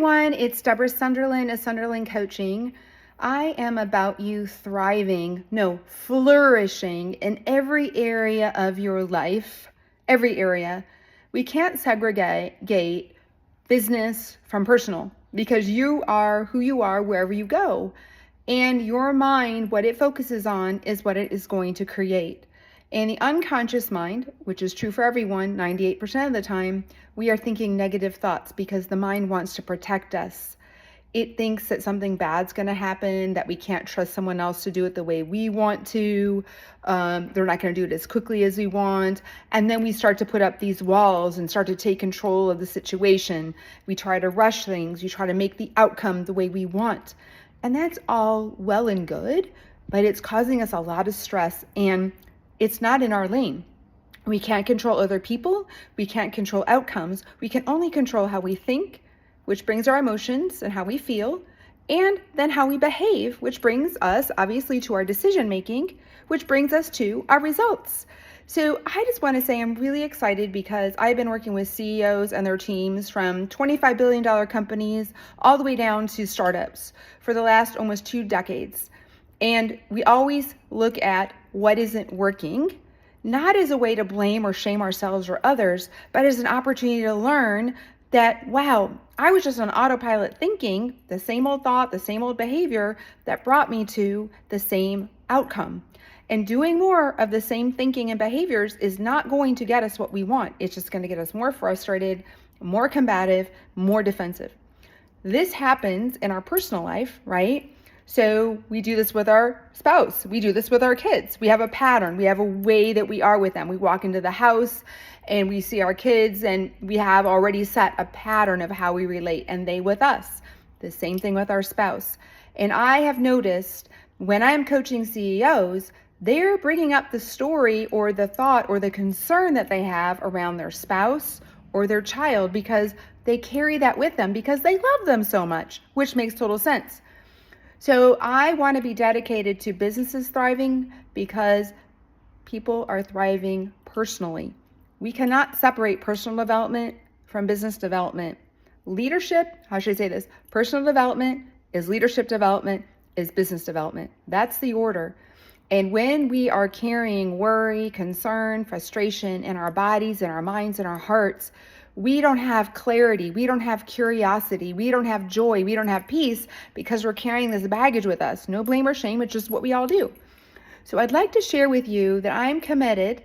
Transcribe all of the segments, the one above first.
everyone, it's Deborah Sunderland of Sunderland Coaching. I am about you flourishing in every area of your life, every area. We can't segregate business from personal because you are who you are wherever you go. And your mind, what it focuses on is what it is going to create. And the unconscious mind, which is true for everyone, 98% of the time, we are thinking negative thoughts because the mind wants to protect us. It thinks that something bad's going to happen, that we can't trust someone else to do it the way we want to. They're not going to do it as quickly as we want. And then we start to put up these walls and start to take control of the situation. We try to rush things. We try to make the outcome the way we want. And that's all well and good, but it's causing us a lot of stress and it's not in our lane. We can't control other people. We can't control outcomes. We can only control how we think, which brings our emotions and how we feel, and then how we behave, which brings us obviously to our decision making, which brings us to our results. So I just want to say I'm really excited because I've been working with CEOs and their teams from $25 billion companies all the way down to startups for the last almost 2 decades. And we always look at what isn't working, not as a way to blame or shame ourselves or others, but as an opportunity to learn that, wow, I was just on autopilot thinking the same old thought, the same old behavior that brought me to the same outcome. And doing more of the same thinking and behaviors is not going to get us what we want. It's just going to get us more frustrated, more combative, more defensive. This happens in our personal life, right? So we do this with our spouse. We do this with our kids. We have a pattern. We have a way that we are with them. We walk into the house and we see our kids and we have already set a pattern of how we relate and they with us. The same thing with our spouse. And I have noticed when I'm coaching CEOs, they're bringing up the story or the thought or the concern that they have around their spouse or their child because they carry that with them because they love them so much, which makes total sense. So I want to be dedicated to businesses thriving because people are thriving personally. We cannot separate personal development from business development. Leadership, how should I say this? Personal development is leadership development is business development. That's the order. And when we are carrying worry, concern, frustration in our bodies, in our minds, in our hearts, we don't have clarity, we don't have curiosity, we don't have joy, we don't have peace because we're carrying this baggage with us. No blame or shame, it's just what we all do. So I'd like to share with you that I'm committed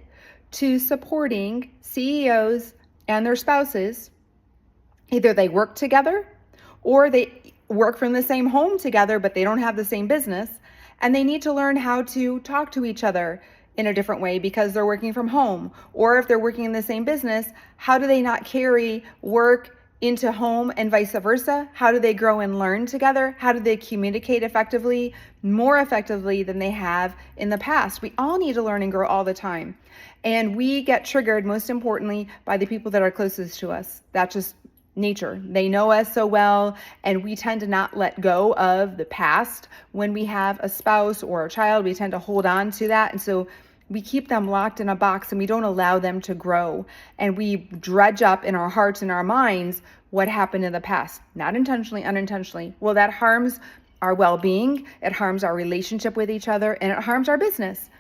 to supporting CEOs and their spouses. Either they work together or they work from the same home together, but they don't have the same business. And they need to learn how to talk to each other in a different way because they're working from home. Or if they're working in the same business, how do they not carry work into home and vice versa? How do they grow and learn together? How do they communicate effectively, more effectively than they have in the past? We all need to learn and grow all the time. And we get triggered, most importantly, by the people that are closest to us. That's just nature. They know us so well, and we tend to not let go of the past. When we have a spouse or a child, we tend to hold on to that. And so we keep them locked in a box and we don't allow them to grow. And we dredge up in our hearts and our minds what happened in the past, not intentionally, unintentionally. Well, that harms our well-being, it harms our relationship with each other, and it harms our business.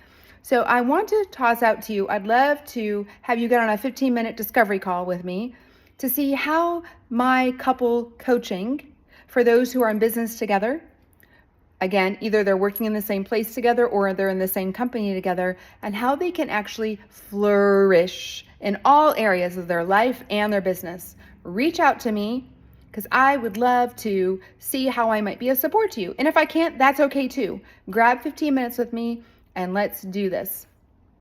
So I want to toss out to you, I'd love to have you get on a 15-minute discovery call with me to see how my couple coaching for those who are in business together, again, either they're working in the same place together or they're in the same company together, and how they can actually flourish in all areas of their life and their business. Reach out to me because I would love to see how I might be of support to you. And if I can't, that's okay too. Grab 15 minutes with me and let's do this.